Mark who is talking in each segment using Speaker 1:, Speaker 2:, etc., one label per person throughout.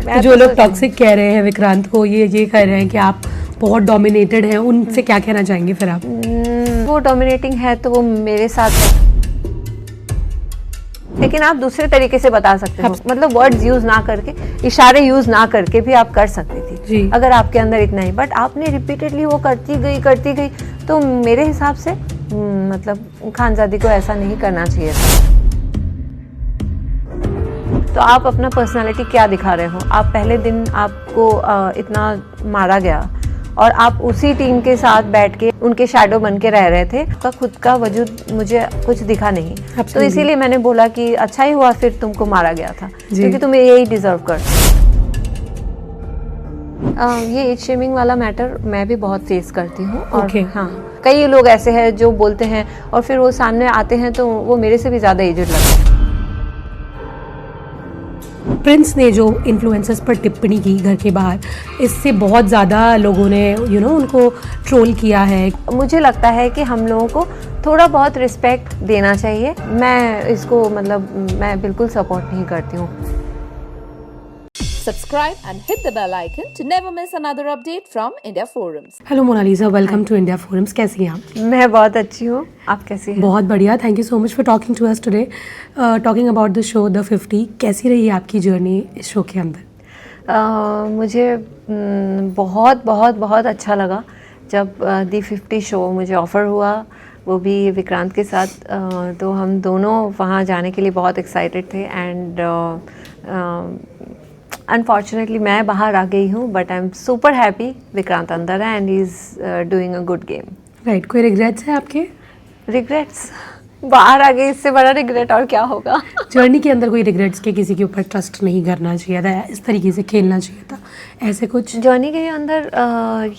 Speaker 1: तो जो लोग टॉक्सिक कह रहे हैं विक्रांत को, ये कह रहे हैं कि आप बहुत डोमिनेटेड हैं, उनसे क्या कहना चाहेंगे फिर आप?
Speaker 2: वो डोमिनेटिंग है तो वो मेरे साथ है, लेकिन आप दूसरे तरीके से बता सकते हो, मतलब वर्ड्स यूज ना करके, इशारे यूज ना करके भी आप कर सकती थी अगर आपके अंदर इतना ही। बट आपने रिपीटेडली वो करती गई, तो मेरे हिसाब से मतलब खानजादी को ऐसा नहीं करना चाहिए था। तो आप अपना पर्सनालिटी क्या दिखा रहे हो? आप पहले दिन आपको इतना मारा गया और आप उसी टीम के साथ बैठ के उनके शैडो बन के रह रहे थे, का खुद का वजूद मुझे कुछ दिखा नहीं। तो इसीलिए मैंने बोला कि अच्छा ही हुआ फिर तुमको मारा गया था, क्योंकि तुम यही डिजर्व करते। ये एज शेमिंग वाला मैटर मैं भी बहुत फेस करती हूँ। और हाँ, कई लोग ऐसे हैं जो बोलते हैं और फिर वो सामने आते हैं तो वो मेरे से भी ज़्यादा एजड लगते हैं।
Speaker 1: प्रिंस ने जो इन्फ्लुएंसर्स पर टिप्पणी की घर के बाहर, इससे बहुत ज़्यादा लोगों ने उनको ट्रोल किया है।
Speaker 2: मुझे लगता है कि हम लोगों को थोड़ा बहुत रिस्पेक्ट देना चाहिए। मैं इसको मैं बिल्कुल सपोर्ट नहीं करती हूँ।
Speaker 3: Subscribe and hit the bell icon to never miss another update from India Forums.
Speaker 1: Hello Monalisa, welcome to India Forums. कैसी हैं आप?
Speaker 2: मैं बहुत अच्छी हूँ, आप कैसी हैं?
Speaker 1: बहुत बढ़िया, thank you so much for talking to us today, talking about the show the 50। कैसी रही आपकी जर्नी इस शो के अंदर?
Speaker 2: मुझे बहुत बहुत बहुत अच्छा लगा जब दी 50 शो मुझे ऑफ़र हुआ, वो भी विक्रांत के साथ। तो हम दोनों वहाँ जाने के लिए बहुत एक्साइटेड थे एंड अनफॉर्चुनेटली मैं बाहर आ गई हूँ, but I am super happy. Vikrant अंदर है and he is doing a good game.
Speaker 1: Right, कोई रिग्रेट्स है आपके?
Speaker 2: रिग्रेट्स? बाहर आ गई, इससे बड़ा रिग्रेट और क्या होगा?
Speaker 1: जर्नी के अंदर कोई रिग्रेट्स के किसी के ऊपर ट्रस्ट नहीं करना चाहिए था, इस तरीके से खेलना चाहिए था, ऐसे कुछ?
Speaker 2: जर्नी के अंदर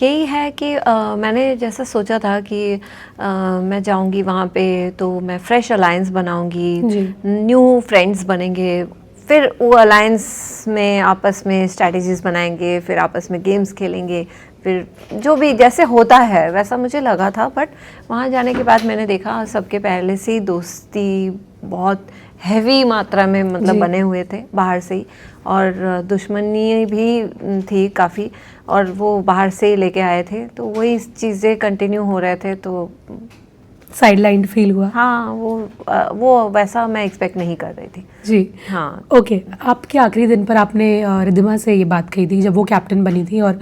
Speaker 2: यही है कि मैंने जैसा सोचा था कि मैं जाऊंगी वहाँ पे तो मैं फ्रेश अलायंस बनाऊंगी, न्यू फ्रेंड्स बनेंगे, फिर वो अलायंस में आपस में स्ट्रैटेजीज बनाएंगे, फिर आपस में गेम्स खेलेंगे, फिर जो भी जैसे होता है वैसा मुझे लगा था। बट वहाँ जाने के बाद मैंने देखा सबके पहले से ही दोस्ती बहुत हैवी मात्रा में मतलब बने हुए थे बाहर से ही, और दुश्मनी भी थी काफ़ी, और वो बाहर से ही लेके आए थे, तो वही चीज़ें कंटिन्यू हो रहे थे। तो
Speaker 1: साइडलाइन फील हुआ?
Speaker 2: हाँ, वो वैसा मैं एक्सपेक्ट नहीं कर रही थी
Speaker 1: जी।
Speaker 2: हाँ,
Speaker 1: ओके। आपके आखिरी दिन पर आपने रिद्धिमा से ये बात कही थी जब वो कैप्टन बनी थी और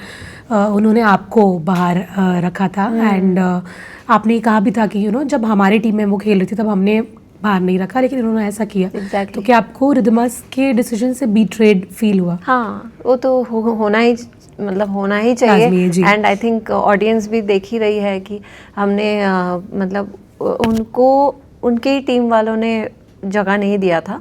Speaker 1: उन्होंने आपको बाहर रखा था, एंड आपने कहा भी था कि जब हमारी टीम में वो खेल रही थी तब हमने बाहर नहीं रखा, लेकिन उन्होंने ऐसा किया।
Speaker 2: exactly.
Speaker 1: तो क्या आपको रिद्धिमा के डिसीजन से बीट्रेड फील हुआ?
Speaker 2: हाँ, वो तो होना ही चाहिए। एंड आई थिंक ऑडियंस भी देख ही रही है कि हमने मतलब उनको उनकी टीम वालों ने जगह नहीं दिया था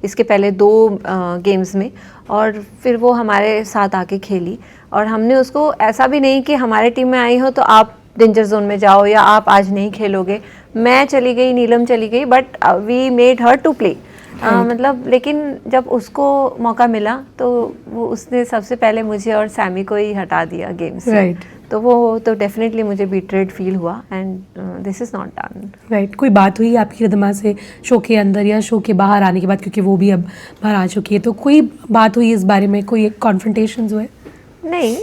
Speaker 2: इसके पहले 2 गेम्स में, और फिर वो हमारे साथ आके खेली, और हमने उसको ऐसा भी नहीं कि हमारे टीम में आई हो तो आप डेंजर जोन में जाओ या आप आज नहीं खेलोगे। मैं चली गई, नीलम चली गई, but we made her to play. मतलब लेकिन जब उसको मौका मिला तो वो उसने सबसे पहले मुझे और सैमी को ही हटा दिया गेम से। तो वो तो डेफिनेटली मुझे बीट्रेड फील हुआ, and this is not done.
Speaker 1: Right. कोई बात हुई आपकी रिद्धिमा से शो के अंदर या शो के बाहर आने के बाद, क्योंकि वो भी अब बाहर आ चुकी है, तो कोई बात हुई इस बारे में, कोई कॉन्फ्रंटेशंस हुए?
Speaker 2: नहीं,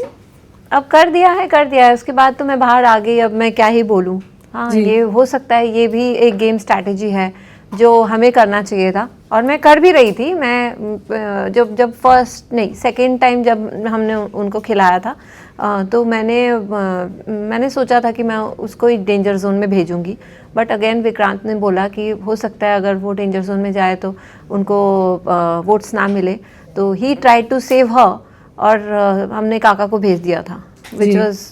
Speaker 2: अब कर दिया है, उसके बाद तो मैं बाहर आ गई, अब मैं क्या ही बोलूँ। हाँ, ये हो सकता है ये भी एक गेम स्ट्रैटेजी है जो हमें करना चाहिए था, और मैं कर भी रही थी। मैं जब सेकेंड टाइम जब हमने उनको खिलाया था तो मैंने सोचा था कि मैं उसको ही डेंजर जोन में भेजूंगी, बट अगेन विक्रांत ने बोला कि हो सकता है अगर वो डेंजर जोन में जाए तो उनको वोट्स ना मिले, तो ही ट्राई टू सेव हर, और हमने काका को भेज दिया था, विच वाज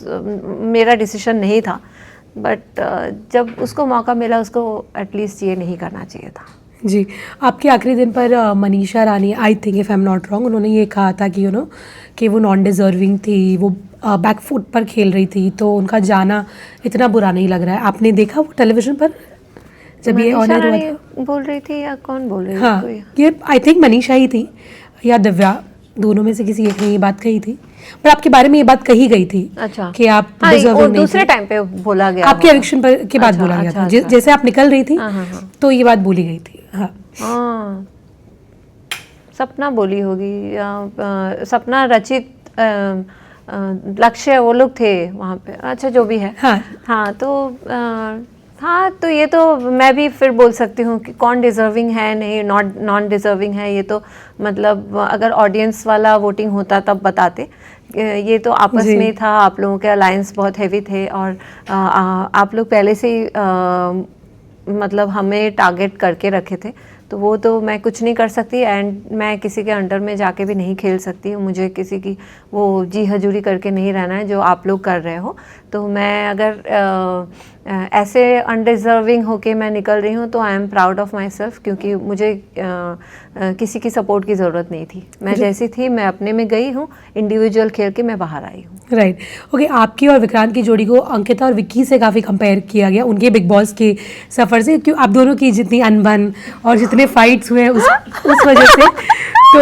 Speaker 2: मेरा डिसीजन नहीं था। बट जब उसको मौका मिला उसको एटलीस्ट ये नहीं करना चाहिए था।
Speaker 1: जी। आपके आखिरी दिन पर Manisha Rani, I think if I am not wrong, उन्होंने ये कहा था कि कि वो नॉन डिज़र्विंग थी, वो बैक फुट पर खेल रही थी, तो उनका जाना इतना बुरा नहीं लग रहा है। आपने देखा वो टेलीविज़न पर जब ये ऑनर हुआ था?
Speaker 2: बोल रही थी या कौन बोल रही थी?
Speaker 1: हाँ, ये आई थिंक मनीषा ही थी या दिव्या, दोनों में से किसी एक ने ये बात कही थी, पर आपके बारे में ये बात कही गई थी।
Speaker 2: अच्छा।
Speaker 1: कि आप डिजर्विंग नहीं
Speaker 2: दूसरे टाइम पे बोला गया,
Speaker 1: आपके एविक्शन पर के बाद बोला गया था। जैसे आप निकल रही थी तो ये बात बोली गई थी। हाँ,
Speaker 2: सपना बोली होगी, सपना, रचित, लक्ष्य, वो लोग थे वहाँ पे। अच्छा, जो भी है। हाँ तो हाँ, तो ये तो मैं भी फिर बोल सकती हूँ कि कौन डिज़र्विंग है, नहीं नॉन डिज़र्विंग है, ये तो मतलब अगर ऑडियंस वाला वोटिंग होता तब बताते। ये तो आपस में ही था, आप लोगों के अलायंस बहुत हैवी थे और आप लोग पहले से ही मतलब हमें टारगेट करके रखे थे, तो वो तो मैं कुछ नहीं कर सकती एंड मैं किसी के अंडर में जाके भी नहीं खेल सकती। मुझे किसी की वो जी हजूरी करके नहीं रहना है जो आप लोग कर रहे हो। तो मैं अगर ऐसे अनडिज़र्विंग होके मैं निकल रही हूँ तो I am proud of my self, क्योंकि मुझे किसी की सपोर्ट की ज़रूरत नहीं थी। मैं जैसी थी मैं अपने में गई हूँ, इंडिविजुअल खेल के मैं बाहर आई हूँ।
Speaker 1: Right, okay. आपकी और विक्रांत की जोड़ी को अंकिता और विक्की से काफ़ी कंपेयर किया गया उनके बिग बॉस के सफ़र से, क्यों आप दोनों की जितनी अनबन और जितने फाइट्स हुए हैं उस वजह से। तो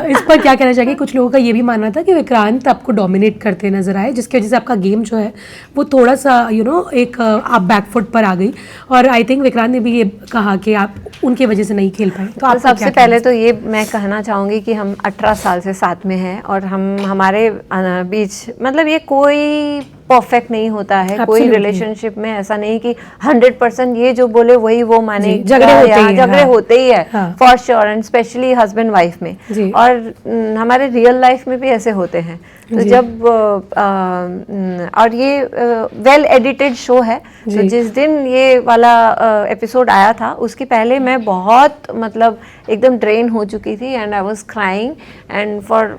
Speaker 1: इस पर क्या कहना चाहिए? कुछ लोगों का ये भी मानना था कि विक्रांत आपको डोमिनेट करते नजर आए, जिसकी वजह से आपका गेम जो है वो थोड़ा सा एक आप बैकफुट पर आ गई, और आई थिंक विक्रांत ने भी ये कहा कि आप उनके वजह से नहीं खेल पाए। तो आप
Speaker 2: सबसे पहले तो ये मैं कहना चाहूँगी कि हम 18 साल से साथ में हैं और हमारे बीच मतलब ये कोई परफेक्ट नहीं होता है। कोई रिलेशनशिप में ऐसा नहीं कि 100% ये जो बोले वही वो माने। झगड़े होते ही है for sure, and specially husband wife में, और हमारे रियल लाइफ में भी ऐसे होते हैं। तो जब और ये वेल एडिटेड शो है, तो जिस दिन ये वाला एपिसोड आया था उसके पहले मैं बहुत मतलब एकदम ड्रेन हो चुकी थी and I was crying and for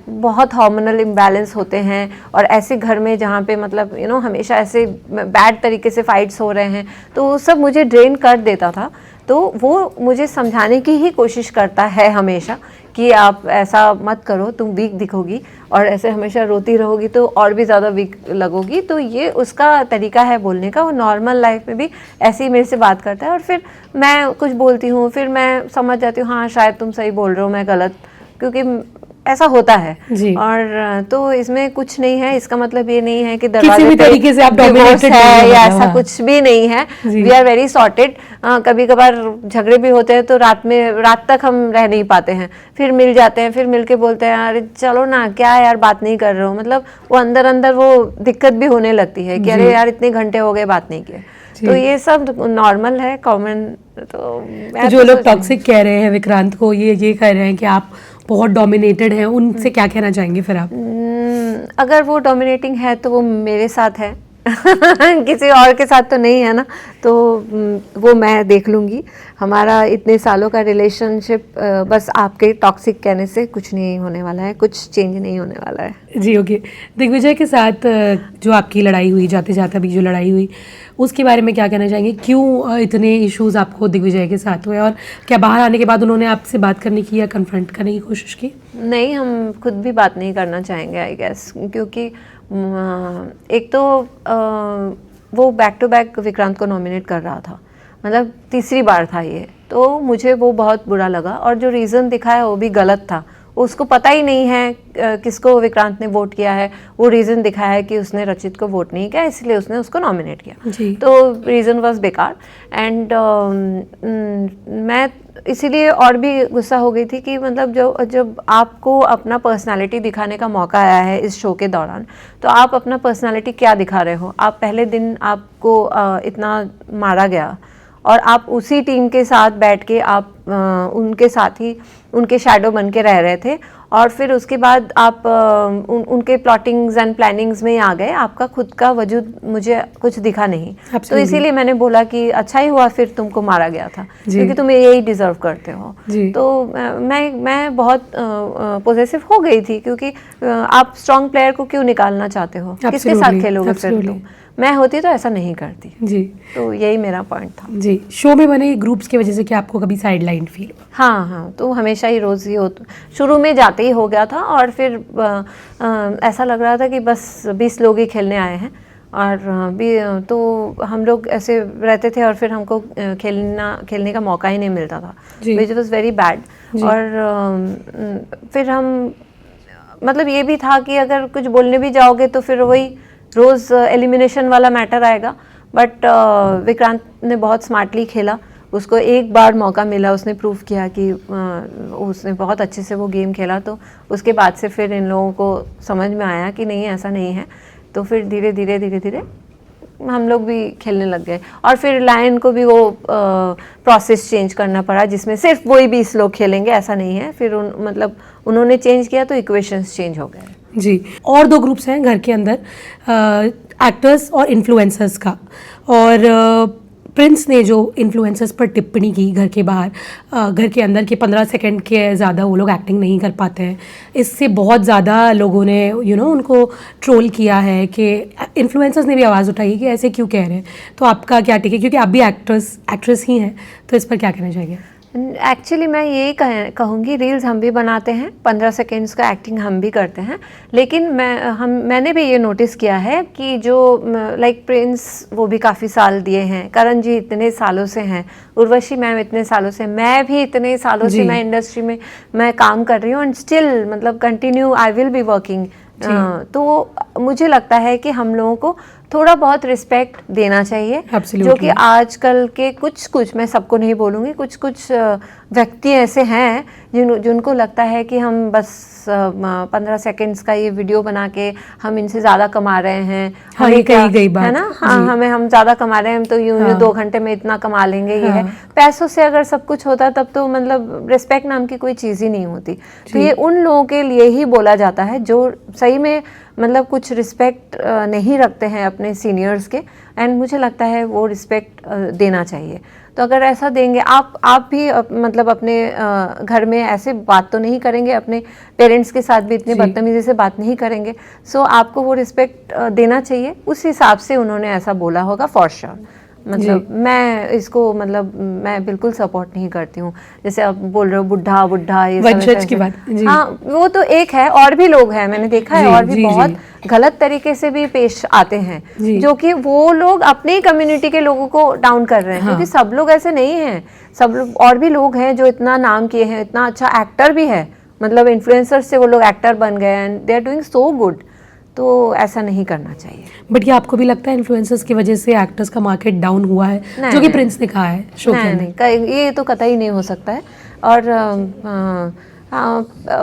Speaker 2: बहुत हार्मोनल इम्बैलेंस होते हैं, और ऐसे घर में जहाँ पे मतलब हमेशा ऐसे बैड तरीके से फाइट्स हो रहे हैं, तो वो सब मुझे ड्रेन कर देता था। तो वो मुझे समझाने की ही कोशिश करता है हमेशा कि आप ऐसा मत करो, तुम वीक दिखोगी और ऐसे हमेशा रोती रहोगी तो और भी ज़्यादा वीक लगोगी। तो ये उसका तरीका है बोलने का। वो नॉर्मल लाइफ में भी ऐसे ही मेरे से बात करता है, और फिर मैं कुछ बोलती हूँ, फिर मैं समझ जाती हूँ हाँ शायद तुम सही बोल रहे हो, मैं गलत, क्योंकि ऐसा होता है। और तो इसमें कुछ नहीं है, इसका मतलब ये नहीं है कि दरवाजे पे तरीके से आप डोमिनेटेड है या ऐसा कुछ भी नहीं है। We are very sorted. कभी कभार झगड़े भी होते हैं तो रात तक हम रह नहीं पाते हैं, फिर मिल जाते हैं, फिर मिलके बोलते हैं अरे चलो ना, क्या यार बात नहीं कर रहे हो, मतलब वो अंदर अंदर वो दिक्कत भी होने लगती है कि अरे यार इतने घंटे हो गए बात नहीं किए। तो ये सब नॉर्मल है, कॉमन। तो
Speaker 1: जो लोग टॉक्सिक कह रहे हैं विक्रांत को, ये कह रहे हैं कि आप बहुत डोमिनेटेड हैं, उनसे क्या कहना चाहेंगे फिर आप?
Speaker 2: अगर वो डोमिनेटिंग है तो वो मेरे साथ है किसी और के साथ तो नहीं है ना, तो वो मैं देख लूँगी। हमारा इतने सालों का रिलेशनशिप बस आपके टॉक्सिक कहने से कुछ नहीं होने वाला है, कुछ चेंज नहीं होने वाला है।
Speaker 1: जी ओके। दिग्विजय के साथ जो आपकी लड़ाई हुई, जाते जाते अभी जो लड़ाई हुई, उसके बारे में क्या कहना चाहेंगे? क्यों इतने इश्यूज आपको दिग्विजय के साथ हुए, और क्या बाहर आने के बाद उन्होंने आपसे बात करने की या कन्फ्रंट करने की कोशिश की?
Speaker 2: नहीं, हम खुद भी बात नहीं करना चाहेंगे आई गेस, क्योंकि एक तो वो बैक टू बैक विक्रांत को नॉमिनेट कर रहा था, मतलब तीसरी बार था ये, तो मुझे वो बहुत बुरा लगा, और जो रीज़न दिखाया वो भी गलत था। उसको पता ही नहीं है किसको विक्रांत ने वोट किया है। वो रीज़न दिखाया है कि उसने रचित को वोट नहीं किया, इसलिए उसने उसको नॉमिनेट किया। तो रीज़न वाज बेकार, एंड मैं इसीलिए और भी गुस्सा हो गई थी कि मतलब जब आपको अपना पर्सनालिटी दिखाने का मौका आया है इस शो के दौरान, तो आप अपना पर्सनालिटी क्या दिखा रहे हो? आप पहले दिन आपको इतना मारा गया, और आप उसी टीम के साथ बैठ के आप उनके साथ ही उनके शैडो बन के रह रहे थे, और फिर उसके बाद आप उनके प्लॉटिंग्स एंड प्लानिंग्स में ही आ गए। आपका खुद का वजूद मुझे कुछ दिखा नहीं। तो इसीलिए मैंने बोला कि अच्छा ही हुआ फिर तुमको मारा गया था, क्योंकि तुम यही डिजर्व करते हो। तो मैं बहुत पॉजिटिव हो गई थी, क्योंकि आप स्ट्रॉन्ग प्लेयर को क्यों निकालना चाहते हो? किसके साथ खेलोगे फिर तुम? मैं होती तो ऐसा नहीं करती।
Speaker 1: जी, तो
Speaker 2: यही मेरा पॉइंट था।
Speaker 1: जी, शो में बने ग्रुप्स की वजह से क्या आपको कभी साइडलाइन फील हुआ?
Speaker 2: हाँ, तो हमेशा ही रोज़ ही शुरू में जाते ही हो गया था, और फिर ऐसा लग रहा था कि बस 20 लोग ही खेलने आए हैं, और तो हम लोग ऐसे रहते थे, और फिर हमको खेलने का मौका ही नहीं मिलता था, विच वॉज वेरी बैड। और फिर हम मतलब ये भी था कि अगर कुछ बोलने भी जाओगे तो फिर वही रोज़ एलिमिनेशन वाला मैटर आएगा। बट विक्रांत ने बहुत स्मार्टली खेला, उसको एक बार मौका मिला, उसने प्रूव किया कि उसने बहुत अच्छे से वो गेम खेला, तो उसके बाद से फिर इन लोगों को समझ में आया कि नहीं ऐसा नहीं है, तो फिर धीरे धीरे हम लोग भी खेलने लग गए। और फिर लायन को भी वो प्रोसेस चेंज करना पड़ा, जिसमें सिर्फ वही 20 लोग खेलेंगे ऐसा नहीं है, फिर मतलब उन्होंने चेंज किया तो इक्वेशंस चेंज हो गए।
Speaker 1: जी, और 2 ग्रुप्स हैं घर के अंदर, एक्टर्स और इन्फ्लुएंसर्स का। और प्रिंस ने जो इन्फ्लुएंसर्स पर टिप्पणी की घर के बाहर, घर के अंदर के 15 सेकंड के ज़्यादा वो लोग एक्टिंग नहीं कर पाते हैं, इससे बहुत ज़्यादा लोगों ने उनको ट्रोल किया है कि इन्फ्लुएंसर्स ने भी आवाज़ उठाई कि ऐसे क्यों कह रहे हैं। तो आपका क्या टिक है, क्योंकि आप भी एक्ट्रेस ही हैं, तो इस पर क्या कहना चाहिए?
Speaker 2: एक्चुअली मैं यही कहूँगी, रील्स हम भी बनाते हैं, 15 सेकेंड्स का एक्टिंग हम भी करते हैं, लेकिन मैंने भी ये नोटिस किया है कि जो लाइक प्रिंस वो भी काफ़ी साल दिए हैं, करण जी इतने सालों से हैं, उर्वशी मैम इतने सालों से, मैं भी इतने सालों से मैं इंडस्ट्री में मैं काम कर रही हूँ, एंड स्टिल मतलब continue I will be working. तो मुझे लगता है कि हम लोगों को थोड़ा बहुत रिस्पेक्ट देना चाहिए।
Speaker 1: Absolutely.
Speaker 2: जो कि आजकल के कुछ मैं सबको नहीं बोलूँगी, कुछ व्यक्ति ऐसे हैं जिनको लगता है कि हम बस 15 सेकंड्स का ये वीडियो बना के हम इनसे ज़्यादा कमा रहे हैं।
Speaker 1: हाँ, ये कही बात
Speaker 2: है ना, हाँ, हम ज़्यादा कमा रहे हैं, तो यूँ 2 घंटे में इतना कमा लेंगे। ये है, पैसों से अगर सब कुछ होता तब तो मतलब रिस्पेक्ट नाम की कोई चीज़ ही नहीं होती। तो ये उन लोगों के लिए ही बोला जाता है जो सही में मतलब कुछ रिस्पेक्ट नहीं रखते हैं अपने सीनियर्स के, एंड मुझे लगता है वो रिस्पेक्ट देना चाहिए। तो अगर ऐसा देंगे, आप भी मतलब अपने घर में ऐसे बात तो नहीं करेंगे, अपने पेरेंट्स के साथ भी इतनी बदतमीजी से बात नहीं करेंगे, सो आपको वो रिस्पेक्ट देना चाहिए। उस हिसाब से उन्होंने ऐसा बोला होगा फॉर श्योर। मतलब मैं इसको मतलब मैं बिल्कुल सपोर्ट नहीं करती हूँ। जैसे आप बोल रहे हो बुढ़ा ये
Speaker 1: वंशज की बात, जी।
Speaker 2: हाँ, वो तो एक है, और भी लोग हैं, मैंने देखा है, और भी बहुत गलत तरीके से भी पेश आते हैं, जो कि वो लोग अपनी कम्युनिटी के लोगों को डाउन कर रहे हैं। क्योंकि सब लोग ऐसे नहीं हैं, सब लोग और भी लोग हैं जो इतना नाम किए हैं, इतना अच्छा एक्टर भी है, मतलब इन्फ्लुएंसर से वो लोग एक्टर बन गए and they are doing so good. तो ऐसा नहीं करना चाहिए।
Speaker 1: बट ये आपको भी लगता है इन्फ्लुएंसर्स की वजह से एक्टर्स का मार्केट डाउन हुआ है, जो कि प्रिंस ने कहा है शो के अंदर?
Speaker 2: नहीं, ये तो कतई नहीं हो सकता है। और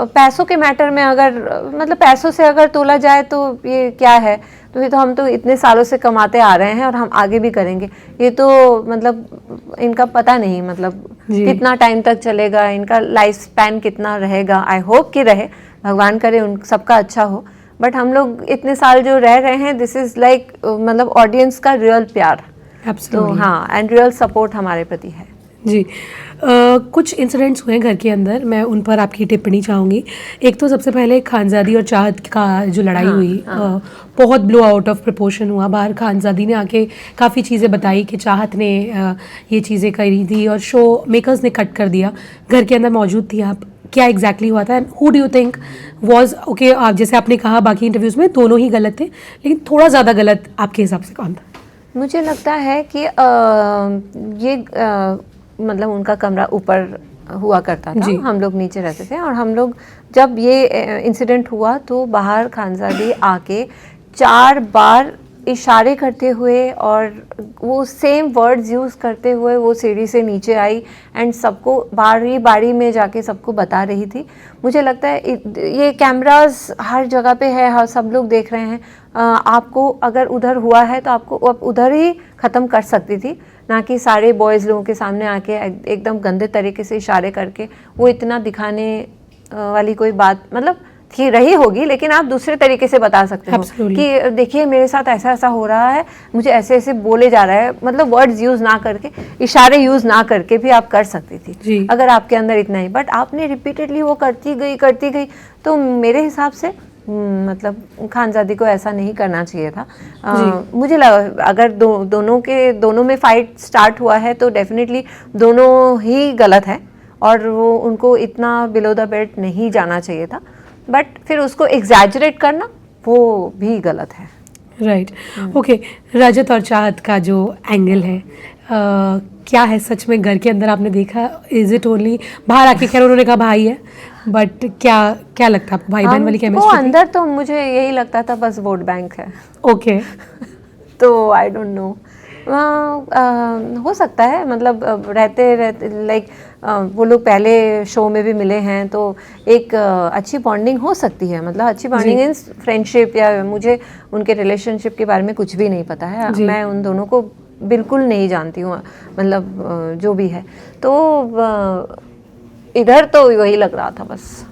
Speaker 2: पैसों के मैटर में अगर मतलब पैसों से अगर तोला जाए तो ये क्या है, तो ये तो हम तो इतने सालों से कमाते आ रहे हैं और हम आगे भी करेंगे। ये तो मतलब इनका पता नहीं मतलब कितना टाइम तक चलेगा, इनका लाइफ स्पैन कितना रहेगा। आई होप कि रहे, भगवान करे उन सबका अच्छा हो। बट हम लोग इतने साल जो रह रहे हैं, दिस इज लाइक मतलब ऑडियंस का रियल प्यार। तो हाँ, एंड रियल सपोर्ट हमारे प्रति है।
Speaker 1: जी, कुछ इंसिडेंट्स हुए घर के अंदर, मैं उन पर आपकी टिप्पणी चाहूँगी। एक तो सबसे पहले खानजादी और चाहत का जो लड़ाई हुई, बहुत ब्लो आउट ऑफ प्रपोर्शन हुआ। बाहर खानजादी ने आके काफ़ी चीज़ें बताई कि चाहत ने ये चीज़ें करी थी और शो मेकर्स ने कट कर दिया। घर के अंदर मौजूद थी आप, क्या एग्जैक्टली हुआ था and who do you think was okay? जैसे आपने कहा बाकी इंटरव्यूज़ में दोनों ही गलत थे, लेकिन थोड़ा ज़्यादा गलत आपके हिसाब से कौन था?
Speaker 2: मुझे लगता है कि ये मतलब उनका कमरा ऊपर हुआ करता था, हम लोग नीचे रहते थे, और हम लोग जब ये इंसिडेंट हुआ तो बाहर खानजादी आके 4 बार इशारे करते हुए और वो सेम वर्ड्स यूज़ करते हुए वो सीढ़ी से नीचे आई एंड सबको बारी बारी में जाके सबको बता रही थी। मुझे लगता है ये कैमरास हर जगह पे है, हर सब लोग देख रहे हैं। आपको अगर उधर हुआ है तो आपको उधर ही ख़त्म कर सकती थी, ना कि सारे बॉयज़ लोगों के सामने आके एकदम गंदे तरीके से इशारे करके। वो इतना दिखाने वाली कोई बात मतलब थी रही होगी, लेकिन आप दूसरे तरीके से बता सकते हो कि देखिए मेरे साथ ऐसा ऐसा हो रहा है, मुझे ऐसे ऐसे बोले जा रहा है। मतलब वर्ड्स यूज़ ना करके, इशारे यूज़ ना करके भी आप कर सकती थी अगर आपके अंदर इतना ही। बट आपने रिपीटेडली वो करती गई, तो मेरे हिसाब से मतलब खानजादी को ऐसा नहीं करना चाहिए था। मुझे लगा अगर दोनों में फाइट स्टार्ट हुआ है तो डेफिनेटली दोनों ही गलत है और वो उनको इतना बिलो द बेल्ट नहीं जाना चाहिए था। बट फिर उसको एग्जैजरेट करना वो भी गलत है।
Speaker 1: Right, okay. रजत और चाहत का जो एंगल है, क्या है सच में घर के अंदर आपने देखा? इज इट ओनली बाहर आके, खैर उन्होंने कहा भाई है, बट क्या लगता है आपको भाई बहन वाली केमिस्ट्री?
Speaker 2: वो अंदर तो मुझे यही लगता था बस वोट बैंक है।
Speaker 1: ओके
Speaker 2: तो आई डोंट नो, हो सकता है, मतलब रहते रहते लाइक वो लोग पहले शो में भी मिले हैं तो एक अच्छी बॉन्डिंग हो सकती है, मतलब अच्छी बॉन्डिंग इन फ्रेंडशिप, या मुझे उनके रिलेशनशिप के बारे में कुछ भी नहीं पता है, मैं उन दोनों को बिल्कुल नहीं जानती हूँ, मतलब जो भी है, तो इधर तो वही लग रहा था बस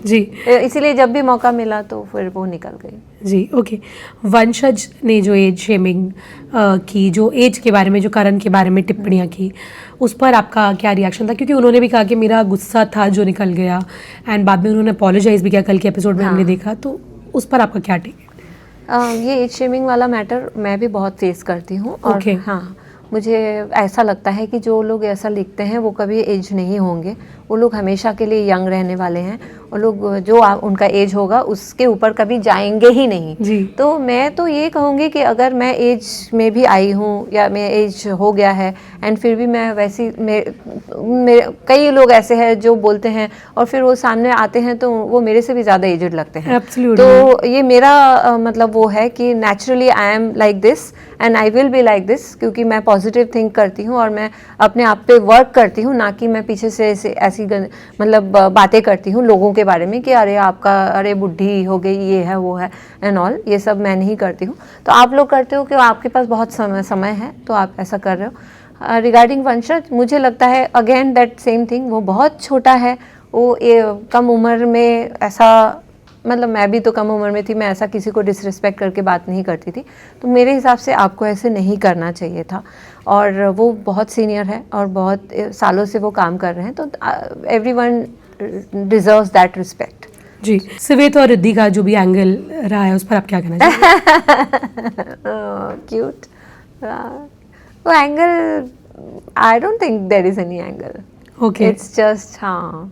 Speaker 1: जी।
Speaker 2: इसीलिए जब भी मौका मिला तो फिर वो निकल गई।
Speaker 1: जी, ओके। वंशज ने जो एज शेमिंग की, जो एज के बारे में, जो करण के बारे में टिप्पणियाँ की, उस पर आपका क्या रिएक्शन था? क्योंकि उन्होंने भी कहा कि मेरा गुस्सा था जो निकल गया, एंड बाद में उन्होंने अपोलोजाइज भी किया, कल के एपिसोड में हमने देखा, तो उस पर आपका क्या टेक है?
Speaker 2: ये एज शेमिंग वाला मैटर मैं भी बहुत फेस करती हूँ, और
Speaker 1: Okay.
Speaker 2: हाँ, मुझे ऐसा लगता है कि जो लोग ऐसा लिखते हैं वो कभी एज नहीं होंगे, वो लोग हमेशा के लिए यंग रहने वाले हैं, वो लोग जो उनका एज होगा उसके ऊपर कभी जाएंगे ही नहीं
Speaker 1: जी।
Speaker 2: तो मैं तो ये कहूँगी कि अगर मैं एज में भी आई हूँ या मैं एज हो गया है एंड फिर भी मैं वैसी कई लोग ऐसे हैं जो बोलते हैं और फिर वो सामने आते हैं तो वो मेरे से भी ज़्यादा एजड लगते हैं।
Speaker 1: Absolutely.
Speaker 2: तो ये मेरा मतलब वो है कि naturally I am like this and I will be like this, क्योंकि मैं पॉजिटिव थिंक करती हूँ और मैं अपने आप पे वर्क करती हूँ, ना कि मैं पीछे से ऐसी मतलब बातें करती हूँ लोगों के बारे में कि अरे आपका, अरे बुढ़ी हो गई, ये है वो है एंड ऑल, ये सब मैं नहीं करती हूँ। तो आप लोग करते हो कि आपके पास बहुत समय है तो आप ऐसा कर रहे हो। रिगार्डिंग वंशज, मुझे लगता है अगेन दैट सेम थिंग, वो बहुत छोटा है, वो कम उम्र में ऐसा, मतलब मैं भी तो कम उम्र में थी, मैं ऐसा किसी को डिसरिस्पेक्ट करके बात नहीं करती थी, तो मेरे हिसाब से आपको ऐसे नहीं करना चाहिए था। और वो बहुत सीनियर है और बहुत सालों से वो काम कर रहे हैं, तो एवरीवन डिजर्व्स दैट रिस्पेक्ट।
Speaker 1: जी। स्वेत और रिद्धि का जो भी एंगल रहा है उस पर आप क्या कहना चाहिए?
Speaker 2: क्यूट वो angle, I don't think there is any angle.
Speaker 1: Okay,
Speaker 2: it's just, हाँ,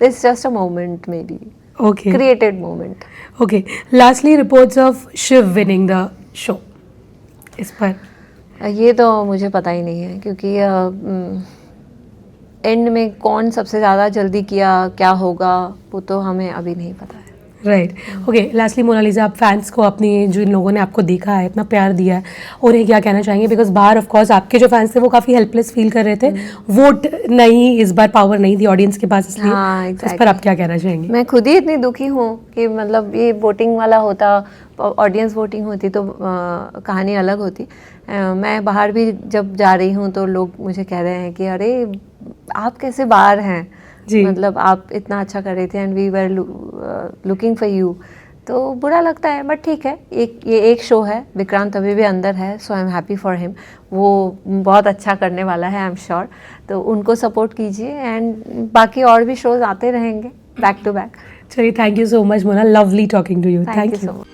Speaker 2: it's just a moment, may be
Speaker 1: okay,
Speaker 2: created moment.
Speaker 1: Okay. Lastly, reports of Shiv winning the show, इस पर
Speaker 2: ये तो मुझे पता ही नहीं है, क्योंकि एंड में कौन सबसे ज़्यादा जल्दी किया, क्या होगा, वो तो हमें अभी नहीं पता है।
Speaker 1: Right, okay. लास्टली मोनालिसा, आप फैंस को, अपनी जो इन लोगों ने आपको देखा है, इतना प्यार दिया है, और ये क्या कहना चाहेंगे? बिकॉज बाहर ऑफ कोर्स आपके जो फैंस थे वो काफ़ी हेल्पलेस फील कर रहे थे, वोट नहीं, इस बार पावर नहीं थी ऑडियंस के पास, इसलिए
Speaker 2: हाँ,
Speaker 1: इस पर आप क्या कहना चाहेंगे?
Speaker 2: मैं खुद ही इतनी दुखी हूँ कि मतलब ये वोटिंग वाला होता, ऑडियंस वोटिंग होती तो कहानी अलग होती। मैं बाहर भी जब जा रही हूँ तो लोग मुझे कह रहे हैं कि अरे आप कैसे बाहर हैं, मतलब आप इतना अच्छा कर रहे थे and we were looking for you. तो बुरा लगता है, बट ठीक है, ये एक शो है, विक्रांत अभी भी अंदर है, so I am happy for him, वो बहुत अच्छा करने वाला है, आई एम श्योर। तो उनको सपोर्ट कीजिए एंड बाकी और भी शोज आते रहेंगे बैक टू बैक।
Speaker 1: चलिए, thank you so much Mona, lovely talking to you,
Speaker 2: thank you so much.